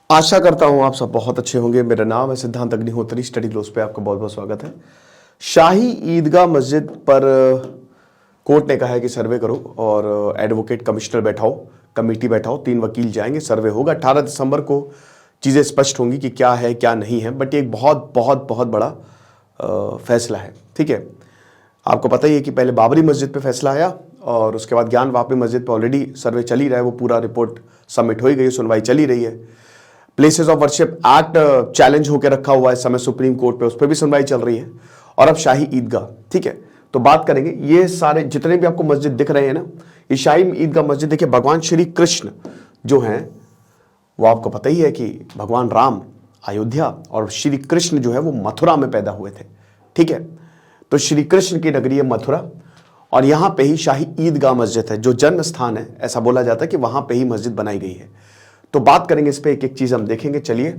आशा करता हूं आप सब बहुत अच्छे होंगे। मेरा नाम है सिद्धांत अग्निहोत्री। स्टडी ग्लोस पे आपका बहुत बहुत स्वागत है। शाही ईदगाह मस्जिद पर कोर्ट ने कहा है कि सर्वे करो और एडवोकेट कमिश्नर बैठाओ, कमेटी बैठाओ, 3 वकील जाएंगे, सर्वे होगा। 18 दिसंबर को चीज़ें स्पष्ट होंगी कि क्या है क्या नहीं है। बट ये एक बहुत बहुत बहुत बड़ा फैसला है। ठीक है, आपको पता ही है कि पहले बाबरी मस्जिद पे फैसला आया और उसके बाद ज्ञान वापी मस्जिद पे ऑलरेडी सर्वे चल ही रहा है। वो पूरा रिपोर्ट सबमिट हो ही गई, सुनवाई चली रही है। Places of worship act challenge होकर रखा हुआ है समय सुप्रीम कोर्ट पे, उस पर भी सुनवाई चल रही है। और अब शाही ईदगाह, ठीक है, तो बात करेंगे। ये सारे जितने भी आपको मस्जिद दिख रहे हैं ना, ये शाही ईदगाह मस्जिद देखिए, भगवान श्री कृष्ण जो हैं वो आपको पता ही है कि भगवान राम अयोध्या और श्री कृष्ण जो है वो मथुरा में पैदा हुए थे। ठीक है, तो श्री कृष्ण की नगरी है मथुरा और यहां पे ही शाही ईदगाह मस्जिद है, जो जन्म स्थान है। ऐसा बोला जाता है कि वहां पे ही मस्जिद बनाई गई है। तो बात करेंगे इस पे, एक एक चीज हम देखेंगे। चलिए,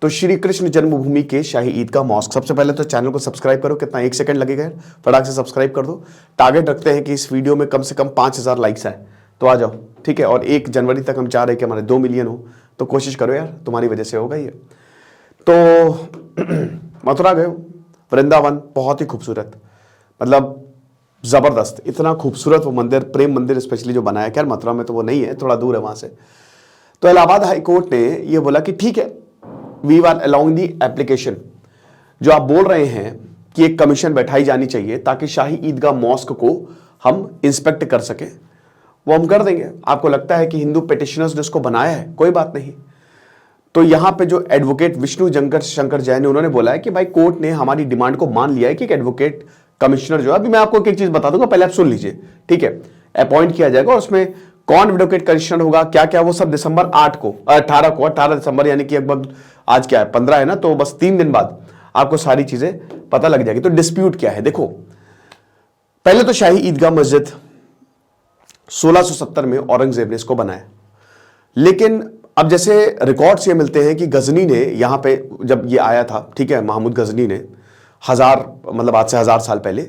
तो श्री कृष्ण जन्मभूमि के शाही ईदगाह मॉस्क। सबसे पहले तो चैनल को सब्सक्राइब करो। कितना 1 सेकंड लगेगा, फटाक से सब्सक्राइब कर दो। टारगेट रखते हैं कि इस वीडियो में कम से कम 5000 लाइक्स आए, तो आ जाओ। ठीक है, और 1 जनवरी तक हम चाह रहे हैं कि हमारे 2 मिलियन हो, तो कोशिश करो यार, तुम्हारी वजह से होगा ये। तो मथुरा गए, वृंदावन बहुत ही खूबसूरत, मतलब जबरदस्त, इतना खूबसूरत वो मंदिर, प्रेम मंदिर स्पेशली जो बनाया। खैर मथुरा में तो वो नहीं है, थोड़ा दूर है वहां से। तो इलाहाबाद हाई कोर्ट ने ये बोला कि ठीक है, we are allowing the application. जो आप बोल रहे हैं कि एक कमीशन बैठाई जानी चाहिए ताकि शाही ईदगाह मॉस्क को हम इंस्पेक्ट कर सके, वो हम कर देंगे। आपको लगता है कि हिंदू पिटिशनर्स ने उसको बनाया है, कोई बात नहीं। तो यहां पे जो एडवोकेट विष्णु शंकर जैन ने, उन्होंने बोला है कि भाई कोर्ट ने हमारी डिमांड को मान लिया है कि एक एडवोकेट कमिश्नर जो है, अभी मैं आपको एक चीज बता दूंगा, पहले आप सुन लीजिए। ठीक है, अपॉइंट किया जाएगा और उसमें कौन एडवोकेट कमिश्नर होगा, क्या क्या, वो सब दिसंबर 18 दिसंबर, यानी कि लगभग आज क्या है 15 है ना, तो बस 3 दिन बाद आपको सारी चीजें पता लग जाएगी। तो डिस्प्यूट क्या है देखो। पहले तो शाही ईदगाह मस्जिद 1670 में औरंगजेब ने इसको बनाया, लेकिन अब जैसे रिकॉर्ड्स ये मिलते हैं कि गजनी ने यहां पे जब ये आया था, ठीक है, महमूद गजनी ने मतलब आज से 1000 साल पहले,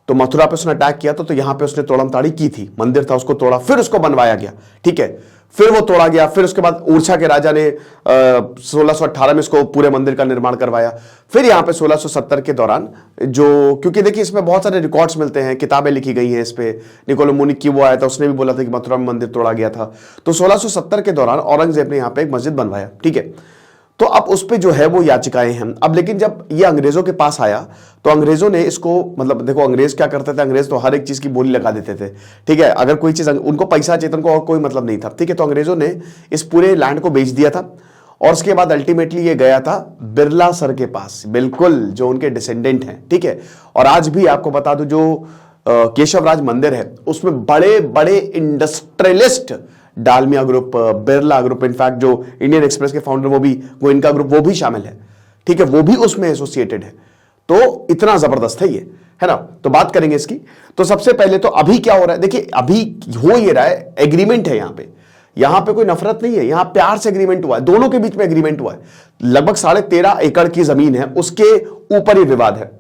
तो मथुरा पे उसने अटैक किया था। तो यहां पे उसने तोड़मताड़ी की थी, मंदिर था उसको तोड़ा, फिर उसको बनवाया गया। ठीक है, फिर वो तोड़ा गया, फिर उसके बाद ओरछा के राजा ने 1618 में इसको पूरे मंदिर का निर्माण करवाया। फिर यहां पे 1670 के दौरान जो, क्योंकि देखिए इसमें बहुत सारे रिकॉर्ड्स मिलते हैं, किताबें लिखी गई हैं इस पे। निकोलो मुनिक की वो आया था, उसने भी बोला था कि मथुरा में मंदिर तोड़ा गया था। तो 1670 के दौरान औरंगजेब ने यहां पे एक मस्जिद बनवाया। ठीक है, तो अब उस पे जो है वो याचिकाएं हैं। अब लेकिन जब ये अंग्रेजों के पास आया तो अंग्रेजों ने इसको, मतलब देखो अंग्रेज क्या करते थे, अंग्रेज तो हर एक चीज की बोली लगा देते थे। ठीक है, अगर कोई चीज, उनको पैसा चाहिए, उनको और कोई मतलब नहीं था। ठीक है, तो अंग्रेजों ने इस पूरे लैंड को बेच दिया था और उसके बाद अल्टीमेटली ये गया था बिरला सर के पास, बिल्कुल जो उनके डिसेंडेंट हैं। ठीक है, और आज भी आपको बता दूं, जो केशवराज मंदिर है उसमें बड़े बड़े industrialist, Dalmia group, Birla group, in fact जो इंडियन एक्सप्रेस के फाउंडर वो इनका ग्रुप वो भी शामिल है। ठीक है, वो भी उसमें एसोसिएटेड है। तो इतना जबरदस्त है ये, है ना। तो बात करेंगे इसकी। तो सबसे पहले तो अभी क्या हो रहा है, देखिए अभी हो ये रहा है, एग्रीमेंट है यहां पे कोई नफरत नहीं है, यहां प्यार से एग्रीमेंट हुआ है, दोनों के बीच में एग्रीमेंट हुआ है। लगभग 13.5 एकड़ की जमीन है, उसके ऊपर ही विवाद है।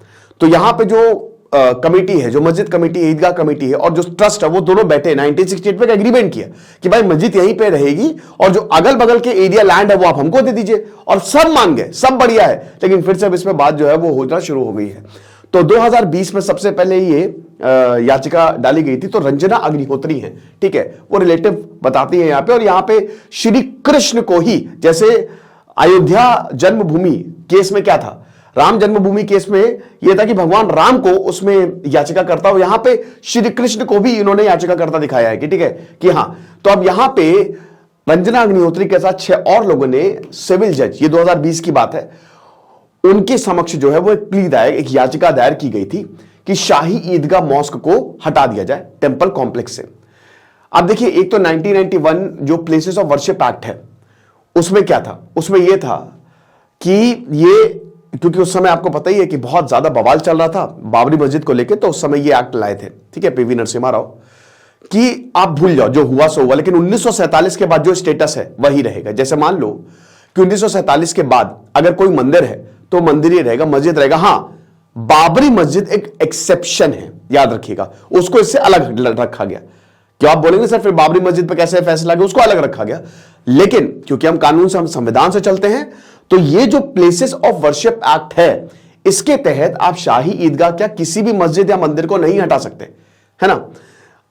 तो यहां पे जो कमेटी है, जो मस्जिद कमेटी है, ईदगाह कमेटी है, और जो ट्रस्ट है, वो दोनों बैठे 1968 में एग्रीमेंट किया कि भाई मस्जिद यहीं पे रहेगी और जो अगल बगल के एरिया लैंड है वो आप हमको दे दीजिए। और सब मान गए, सब बढ़िया है। लेकिन फिर से अब इसमें बात जो है वो होना शुरू हो गई है। तो 2020 में सबसे पहले ये याचिका डाली गई थी। तो रंजना अग्निहोत्री है, ठीक है, वो रिलेटिव बताती है यहां पे, और यहां पे श्री कृष्ण को ही, जैसे अयोध्या जन्मभूमि केस में क्या था, राम जन्मभूमि केस में यह था कि भगवान राम को उसमें याचिका करता हो, यहां पे श्री कृष्ण को भी इन्होंने याचिका करता दिखाया है कि ठीक है कि हां। तो अब यहां पे रंजना अग्निहोत्री के साथ 6 और लोगों ने, सिविल जज, ये 2020 की बात है, उनके समक्ष जो है वो एक प्ली दायर, एक याचिका दायर की गई थी कि शाही ईदगाह मॉस्क को हटा दिया जाए टेंपल कॉम्प्लेक्स से। अब देखिए, एक तो 1991 जो प्लेसेस ऑफ वर्शिप एक्ट है, उसमें क्या था, उसमें यह था कि ये, क्योंकि उस समय आपको पता ही है कि बहुत ज्यादा बवाल चल रहा था बाबरी मस्जिद को लेकर, तो उस समय ये एक्ट लाए थे, ठीक है, पीवी नरसिम्हा राव, कि आप भूल जाओ, जो हुआ सो हुआ, लेकिन 1947 के बाद जो स्टेटस है वही रहेगा। जैसे मान लो कि 1947 के बाद अगर कोई मंदिर है तो मंदिर ही रहेगा, मस्जिद रहेगा। हां, बाबरी मस्जिद एक एक्सेप्शन है, याद रखिएगा, उसको इससे अलग रखा गया क्यों आप बोलेंगे सर फिर बाबरी मस्जिद पे कैसे फैसला गया, उसको अलग रखा गया। लेकिन क्योंकि हम कानून से, हम संविधान से चलते हैं, तो ये जो प्लेसेस ऑफ वर्शिप एक्ट है, इसके तहत आप शाही ईदगाह क्या किसी भी मस्जिद या मंदिर को नहीं हटा सकते, है ना।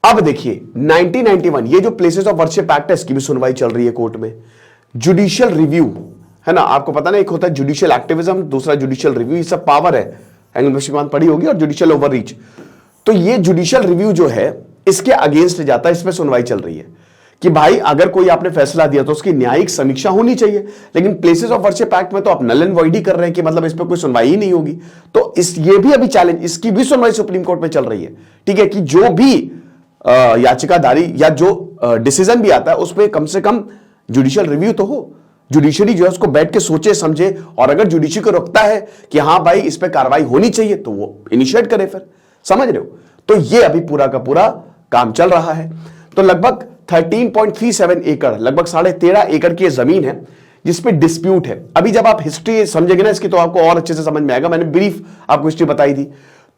अब देखिए 1991 ये जो प्लेसेस ऑफ वर्शिप एक्ट है, इसकी भी सुनवाई चल रही है कोर्ट में। जुडिशियल रिव्यू, है ना, आपको पता ना, एक होता है जुडिशियल एक्टिविज्म, दूसरा जुडिशियल रिव्यू, ये सब पावर है, एंग्लो मैक्सिमम पढ़ी होगी, और जुडिशियल ओवररीच। तो ये जुडिशियल रिव्यू जो है इसके अगेंस्ट जाता है, इसमें सुनवाई चल रही है कि भाई अगर कोई आपने फैसला दिया तो उसकी न्यायिक समीक्षा होनी चाहिए। लेकिन प्लेसेस ऑफ वर्शिप एक्ट में तो आप नल एंड वॉइड ही कर रहे हैं कि मतलब इस पर कोई सुनवाई ही नहीं होगी। तो ये भी अभी चैलेंज, इसकी भी सुनवाई सुप्रीम कोर्ट में चल रही है, ठीक है, कि जो भी याचिकादारी या जो डिसीजन भी आता है उसमें कम से कम जुडिशियल रिव्यू तो हो, जुडिशरी जो है उसको बैठ के सोचे समझे, और अगर जुडिशरी को रोकता है कि हाँ भाई इस पर कार्रवाई होनी चाहिए तो वो इनिशिएट करे, फिर समझ रहे हो। तो ये अभी पूरा का पूरा काम चल रहा है। तो लगभग 13.37 एकड़, लगभग 13.5 एकड़ की जमीन है जिसपे डिस्प्यूट है। अभी जब आप हिस्ट्री समझेंगे ना इसकी तो आपको और अच्छे से समझ में आएगा। मैंने ब्रीफ आपको हिस्ट्री बताई थी।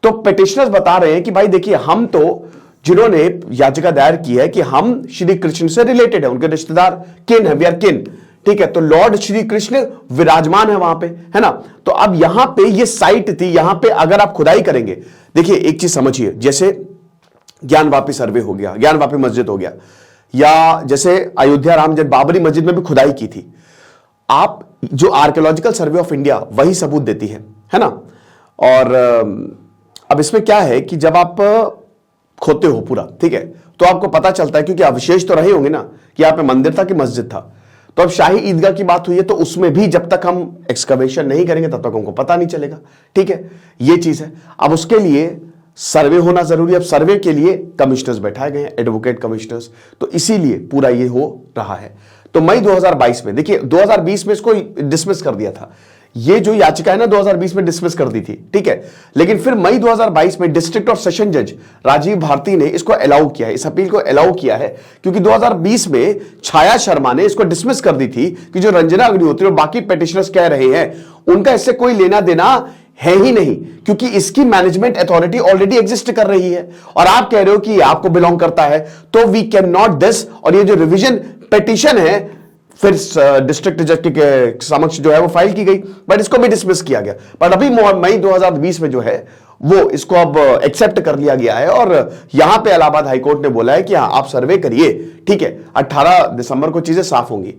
तो पिटिशनर्स बता रहे हैं कि भाई देखिए, हम तो जिन्होंने याचिका दायर की है कि हम श्री कृष्ण से रिलेटेड है, उनके रिश्तेदार किन है, वी आर किन, ठीक है। तो लॉर्ड श्री कृष्ण विराजमान है वहां पे, है ना। तो अब यहां पे ये साइट थी, यहां पे अगर आप खुदाई करेंगे, देखिए एक चीज समझिए, जैसे ज्ञानवापी सर्वे हो गया, ज्ञानवापी मस्जिद हो गया, या जैसे अयोध्या राम जब बाबरी मस्जिद में भी खुदाई की थी, आप जो आर्कियोलॉजिकल सर्वे ऑफ इंडिया वही सबूत देती है ना। और अब इसमें क्या है कि जब आप खोदते हो पूरा, ठीक है, तो आपको पता चलता है, क्योंकि अवशेष तो रहे होंगे ना कि यहाँ पे मंदिर था कि मस्जिद था। तो अब शाही ईदगाह की बात हुई है, तो उसमें भी जब तक हम एक्सकवेशन नहीं करेंगे तब तक हमको पता नहीं चलेगा, ठीक है, ये चीज है। अब उसके लिए सर्वे होना जरूरी है। अब सर्वे के लिए कमिश्नर्स बैठाए गए हैं, एडवोकेट कमिश्नर्स, तो इसीलिए पूरा ये हो रहा है। तो मई 2022 में, देखिए 2020 में इसको डिसमिस कर दिया था, ये जो याचिका है ना 2020 में डिसमिस कर दी थी, ठीक है। लेकिन फिर मई 2022 में डिस्ट्रिक्ट और सेशन जज राजीव भारती ने इसको अलाउ किया है, इस अपील को अलाउ किया है, क्योंकि 2020 में छाया शर्मा ने इसको डिसमिस कर दी थी कि जो रंजना अग्निहोत्री और बाकी पिटिशनर्स कह रहे हैं उनका इससे कोई लेना देना है ही नहीं, क्योंकि इसकी मैनेजमेंट अथॉरिटी ऑलरेडी एग्जिस्ट कर रही है, और आप कह रहे हो कि ये आपको बिलोंग करता है, तो वी कैन नॉट दिस। और ये जो रिवीजन पिटिशन है फिर डिस्ट्रिक्ट जज के समक्ष जो है वो फाइल की गई, बट इसको भी डिसमिस किया गया। बट अभी मई 2020 में जो है वो इसको अब एक्सेप्ट कर लिया गया है, और यहां पे इलाहाबाद हाईकोर्ट ने बोला है कि हाँ आप सर्वे करिए, ठीक है, 18 दिसंबर को चीजें साफ होंगी।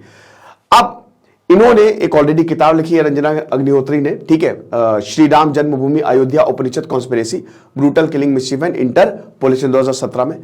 अब इन्होंने एक ऑलरेडी किताब लिखी है रंजना अग्निहोत्री ने, ठीक है, Shri Ram Janmabhoomi Ayodhya Upanishad conspiracy, brutal killing mischief and interpolation 2017 में।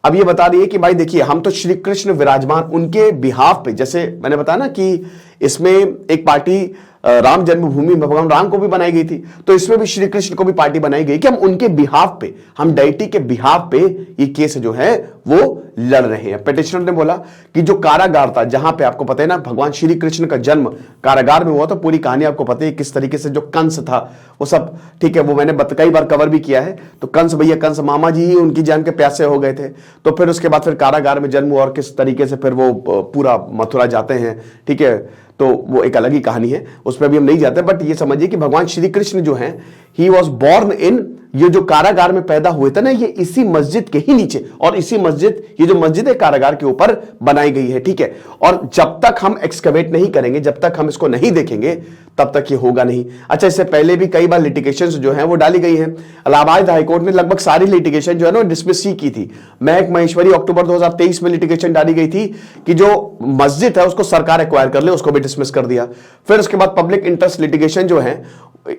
अब ये बता रही है कि भाई देखिए, हम तो श्री कृष्ण विराजमान उनके बिहाफ पे, जैसे मैंने बताया ना कि इसमें एक पार्टी राम जन्मभूमि में भगवान राम को भी बनाई गई थी, तो इसमें भी श्री कृष्ण को भी पार्टी बनाई गई कि हम उनके बिहाफ पे, हम डाइटी के बिहाफ पे ये केस जो है वो लड़ रहे हैं। पिटिशनर ने बोला कि जो कारागार था, जहां पे आपको पता है ना भगवान श्री कृष्ण का जन्म कारागार में हुआ, तो पूरी कहानी आपको पता है किस तरीके से जो कंस था वो सब, ठीक है, वो मैंने कई बार कवर भी किया है। तो कंस भैया, कंस मामा जी ही उनकी जान के प्यासे हो गए थे, तो फिर उसके बाद फिर कारागार में जन्म हुआ, और किस तरीके से फिर वो पूरा मथुरा जाते हैं, ठीक है, तो वो एक अलग ही कहानी है, उस पर भी हम नहीं जाते। बट ये समझिए कि भगवान श्री कृष्ण जो हैं, ही वॉज बॉर्न इन, ये जो कारागार में पैदा हुए थे ना, ये इसी मस्जिद के ही नीचे, और इसी मस्जिद, ये जो मस्जिद है कारागार के ऊपर बनाई गई है, ठीक है। और जब तक हम एक्सकवेट नहीं करेंगे, जब तक हम इसको नहीं देखेंगे, तब तक ये होगा नहीं। अच्छा, इससे पहले भी कई बार लिटिगेशन जो है वो डाली गई है। इलाहाबाद हाईकोर्ट ने लगभग सारी लिटिगेशन जो है ना डिसमिस ही की थी। महक महेश्वरी अक्टूबर 2023 में लिटिगेशन डाली गई थी कि जो मस्जिद है उसको सरकार एक्वायर कर ले, उसको भी डिसमिस कर दिया। फिर उसके बाद पब्लिक इंटरेस्ट लिटिगेशन जो है,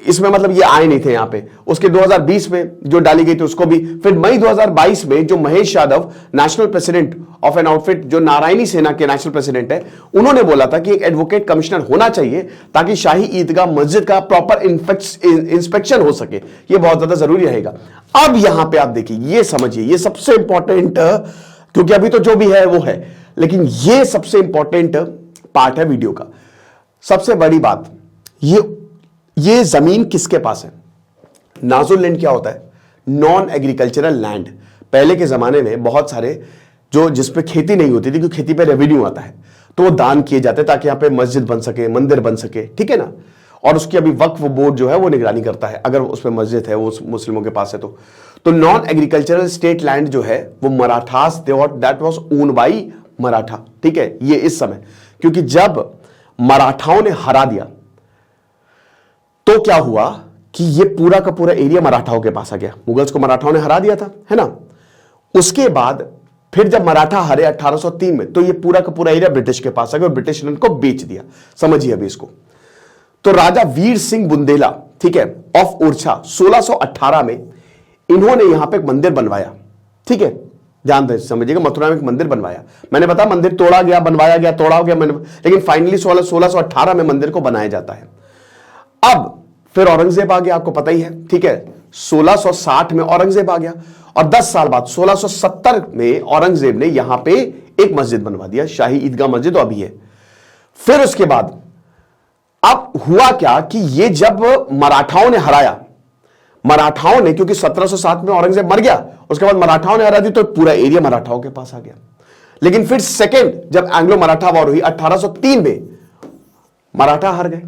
इसमें मतलब ये आए नहीं थे यहां पे, उसके 2020 में जो डाली गई थी उसको भी। फिर मई 2022 में जो Mahesh Yadav, national president of an outfit, जो नारायणी सेना के नेशनल प्रेसिडेंट है, उन्होंने बोला था कि एक एडवोकेट कमिश्नर होना चाहिए ताकि शाही ईदगाह मस्जिद का प्रॉपर इंस्पेक्शन हो सके, ये बहुत ज्यादा जरूरी रहेगा। अब यहां पे आप देखिए, ये समझिए, ये सबसे इंपॉर्टेंट, क्योंकि अभी तो जो भी है वो है, लेकिन ये सबसे इंपॉर्टेंट पार्ट है वीडियो का। सबसे बड़ी बात, ये जमीन किसके पास है? नाजुल लैंड क्या होता है? Non agricultural land. पहले के जमाने में बहुत सारे जो जिसपे खेती नहीं होती थी, क्योंकि खेती पे रेवेन्यू आता है, तो वो दान किए जाते ताकि यहां पे मस्जिद बन सके, मंदिर बन सके, ठीक है ना। और उसकी अभी वक्फ बोर्ड जो है वो निगरानी करता है, अगर उसमें मस्जिद है वो मुस्लिमों के पास है तो नॉन एग्रीकल्चरल स्टेट लैंड जो है वो मराठास थे और that was own by Maratha. ठीक है, ये इस समय, क्योंकि जब मराठाओं ने हरा दिया तो क्या हुआ कि ये पूरा का पूरा एरिया मराठाओं के पास आ गया। मुगल्स को मराठाओं ने हरा दिया था, है ना। उसके बाद फिर जब मराठा हरे 1803 में, तो ये पूरा का पूरा एरिया ब्रिटिश के पास आ गया और ब्रिटिश ने इनको बेच दिया। समझिए अभी इसको। तो राजा वीर सिंह बुंदेला, ठीक है, ऑफ ओरछा 1618 में इन्होंने यहां पे एक मंदिर बनवाया। ठीक है, ध्यान दे समझिएगा, मथुरा में एक मंदिर बनवाया। मैंने बताया मंदिर तोड़ा गया, बनवाया गया, तोड़ा गया, लेकिन फाइनली 1618 में मंदिर को बनाया जाता है। अब फिर औरंगजेब आ गया, आपको पता ही है। ठीक है, 1660 में औरंगजेब आ गया और 10 साल बाद 1670 में औरंगजेब ने यहां पे एक मस्जिद बनवा दिया, शाही ईदगाह मस्जिद अभी है। फिर उसके बाद अब हुआ क्या कि ये जब मराठाओं ने हराया, मराठाओं ने, क्योंकि 1707 में औरंगजेब मर गया, उसके बाद मराठाओं ने हरा दी तो पूरा एरिया मराठाओं के पास आ गया। लेकिन फिर सेकेंड जब एंग्लो मराठा वॉर हुई 1803 में, मराठा हार गए।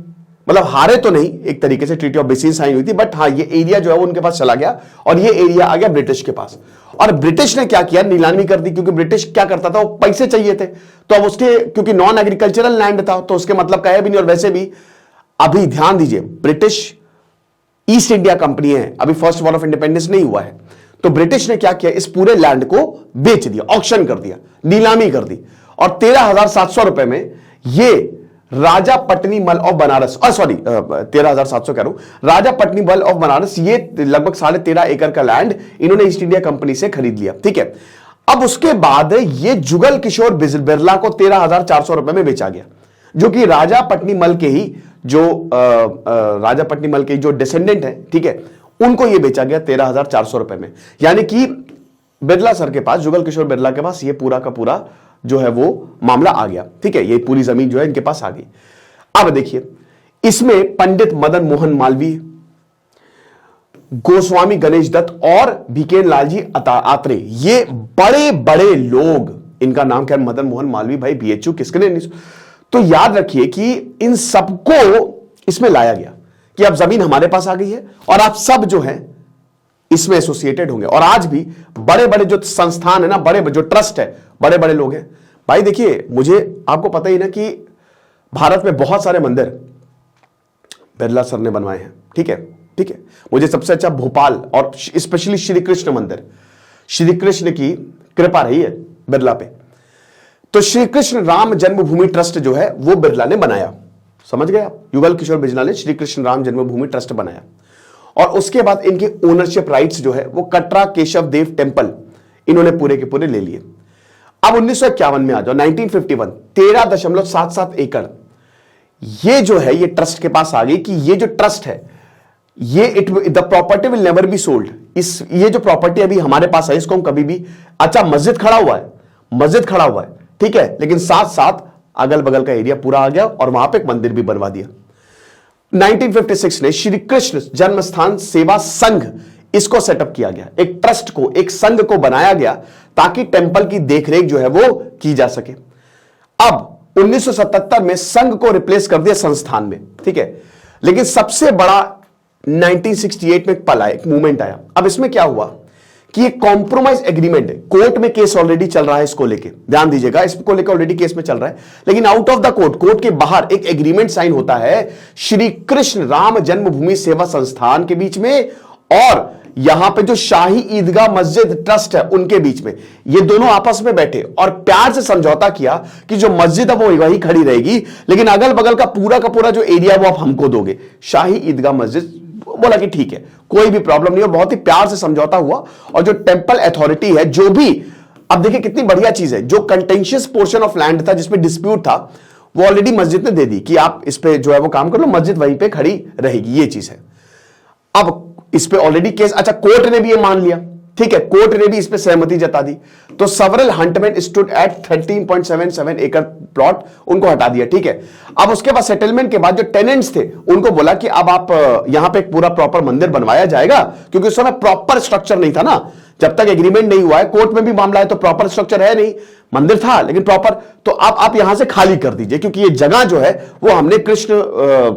मतलब हारे तो नहीं, एक तरीके से ट्रीटी ऑफ बेसिन साइन हुई थी, बट हाँ ये एरिया जो है वो उनके पास चला गया और ये एरिया आ गया ब्रिटिश के पास। और ब्रिटिश ने क्या किया, नीलामी कर दी, क्योंकि ब्रिटिश क्या करता था, वो पैसे चाहिए थे। तो अब उसके, क्योंकि नॉन एग्रीकल्चरल लैंड था तो उसके मतलब का भी नहीं। और वैसे भी अभी ध्यान दीजिए, ब्रिटिश ईस्ट इंडिया कंपनी है, अभी फर्स्ट वॉर ऑफ इंडिपेंडेंस नहीं हुआ है। तो ब्रिटिश ने क्या किया, इस पूरे लैंड को बेच दिया, ऑक्शन कर दिया, नीलामी कर दी और 13,700 रुपए में ये राजा पटनी मल ऑफ बनारस, सॉरी 13,700 कह रहा हूं, राजा पटनी मल ऑफ बनारस, ये लगभग 13.5 एकड़ का लैंड इन्होंने ईस्ट इंडिया कंपनी से खरीद लिया। ठीक है, अब उसके बाद ये जुगल किशोर बिरला को 13,400 रुपए में बेचा गया, जो कि राजा पटनी मल के ही जो राजा पटनी मल के जो डिसेंडेंट है, ठीक है, उनको ये बेचा गया 13,400 रुपए में। यानी कि बिरला सर के पास, जुगल किशोर बिरला के पास ये पूरा का पूरा जो है वो मामला आ गया। ठीक है, ये पूरी जमीन जो है इनके पास आ गई। अब देखिए, इसमें पंडित मदन मोहन मालवीय, गोस्वामी गणेश दत्त और भीकेन लालजी आत्रे, ये बड़े बड़े लोग, इनका नाम क्या है, मदन मोहन मालवीय भाई, बीएचयू किसके ने। तो याद रखिए कि इन सबको इसमें लाया गया कि अब जमीन हमारे पास आ गई है और आप सब जो है इसमें एसोसिएटेड होंगे। और आज भी बड़े बड़े जो संस्थान है ना, बड़े जो ट्रस्ट है, बड़े बड़े लोग हैं भाई। देखिए, मुझे आपको पता ही ना कि भारत में बहुत सारे मंदिर बिरला सर ने बनवाए हैं। ठीक है, ठीक है, मुझे सबसे अच्छा भोपाल और स्पेशली श्री कृष्ण मंदिर, श्री कृष्ण की कृपा रही है बिरला पे। तो श्री कृष्ण राम जन्मभूमि ट्रस्ट जो है वो बिरला ने बनाया, समझ गए आप। युगल किशोर बिरला ने श्री कृष्ण राम जन्मभूमि ट्रस्ट बनाया और उसके बाद इनके ओनरशिप राइट्स जो है वो कटरा केशव देव टेम्पल इन्होंने पूरे के पूरे ले लिए। अब 1951 में आ जाओ, 1951, 13.77 एकड़ ये जो है ये ट्रस्ट के पास आ गई कि ये जो ट्रस्ट है ये the property will never be sold. ये जो प्रॉपर्टी अभी हमारे पास है इसको हम कभी भी, अच्छा मस्जिद खड़ा हुआ है, मस्जिद खड़ा हुआ है, ठीक है, लेकिन साथ साथ अगल बगल का एरिया पूरा आ गया और वहां पे एक मंदिर भी बनवा दिया। 1956 में श्री कृष्ण जन्मस्थान सेवा संघ इसको सेटअप किया गया, एक ट्रस्ट को, एक संघ को बनाया गया ताकि टेंपल की देखरेख जो है वो की जा सके। अब 1977 में संघ को रिप्लेस कर दिया संस्थान में, ठीक है, लेकिन सबसे बड़ा 1968 में एक पल आया, एक मूवमेंट आया। अब इसमें क्या हुआ कि एक कॉम्प्रोमाइज एग्रीमेंट है, कोर्ट में केस ऑलरेडी चल रहा है इसको लेके, ध्यान दीजिएगा, इसको लेकर ऑलरेडी केस में चल रहा है, लेकिन out of the court, court के बाहर एक एग्रीमेंट साइन होता है श्री कृष्ण राम जन्मभूमि सेवा संस्थान के बीच में और यहां पे जो शाही ईदगाह मस्जिद ट्रस्ट है उनके बीच में। ये दोनों आपस में बैठे और प्यार से समझौता किया कि जो मस्जिद है वो वही खड़ी रहेगी, लेकिन अगल बगल का पूरा जो एरिया वो आप हमको दोगे। शाही ईदगाह मस्जिद बोला कि ठीक है, कोई भी प्रॉब्लम नहीं, और बहुत ही प्यार से समझौता हुआ। और जो टेंपल अथॉरिटी है, जो भी, अब देखिए कितनी बढ़िया चीज है, जो कंटेंशियस पोर्शन ऑफ लैंड था जिसमें डिस्प्यूट था वो ऑलरेडी मस्जिद ने दे दी कि आप इस पे जो है वो काम कर लो, मस्जिद वहीं पे खड़ी रहेगी, ये चीज है। अब इस पे ऑलरेडी केस, अच्छा कोर्ट ने भी ये मान लिया, ठीक है, कोर्ट ने भी इस पे सहमति जता दी। तो सेवरल हंटमैन स्टूड एट 13.77 एकड़ प्लॉट, उनको हटा दिया। ठीक है, अब उसके बाद सेटलमेंट के बाद जो टेनेंट्स थे उनको बोला कि अब आप यहां पे एक पूरा प्रॉपर मंदिर बनवाया जाएगा, क्योंकि उस समय प्रॉपर स्ट्रक्चर नहीं था ना, जब तक एग्रीमेंट नहीं हुआ है, कोर्ट में भी मामला है तो प्रॉपर स्ट्रक्चर है नहीं, मंदिर था लेकिन प्रॉपर, तो आप यहां से खाली कर दीजिए क्योंकि ये जगह जो है वो हमने कृष्ण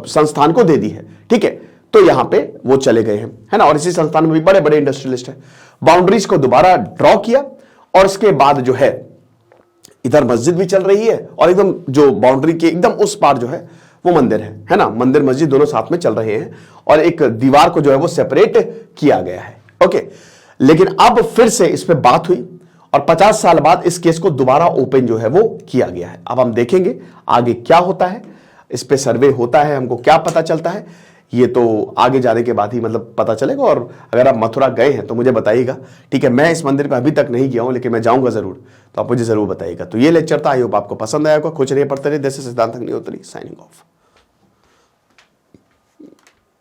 संस्थान को दे दी है। ठीक है, तो यहां पे वो चले गए हैं, है ना, और इसी संस्थान में भी बड़े बड़े इंडस्ट्रियलिस्ट हैं। बाउंड्रीज को दोबारा ड्रॉ किया और उसके बाद जो है इधर मस्जिद भी चल रही है और एकदम जो बाउंड्री के एकदम उस पार जो है वो मंदिर है ना, मंदिर मस्जिद दोनों साथ में चल रहे हैं और एक दीवार को जो है वो सेपरेट किया गया है। ओके, लेकिन अब फिर से इस पे बात हुई और 50 साल बाद इस केस को दोबारा ओपन जो है वो किया गया है। अब हम देखेंगे आगे क्या होता है, इस पे सर्वे होता है, हमको क्या पता चलता है, ये तो आगे जाने के बाद ही मतलब पता चलेगा। और अगर आप मथुरा गए हैं तो मुझे बताइएगा। ठीक है, मैं इस मंदिर पे अभी तक नहीं गया हूं लेकिन मैं जाऊंगा जरूर, तो आप मुझे जरूर बताइएगा। तो ये लेक्चर था, आई होप आपको पसंद आया होगा। खुश रहिए, पढ़ते रहिए। दिस इज सिद्धांत अग्निहोत्री साइनिंग ऑफ।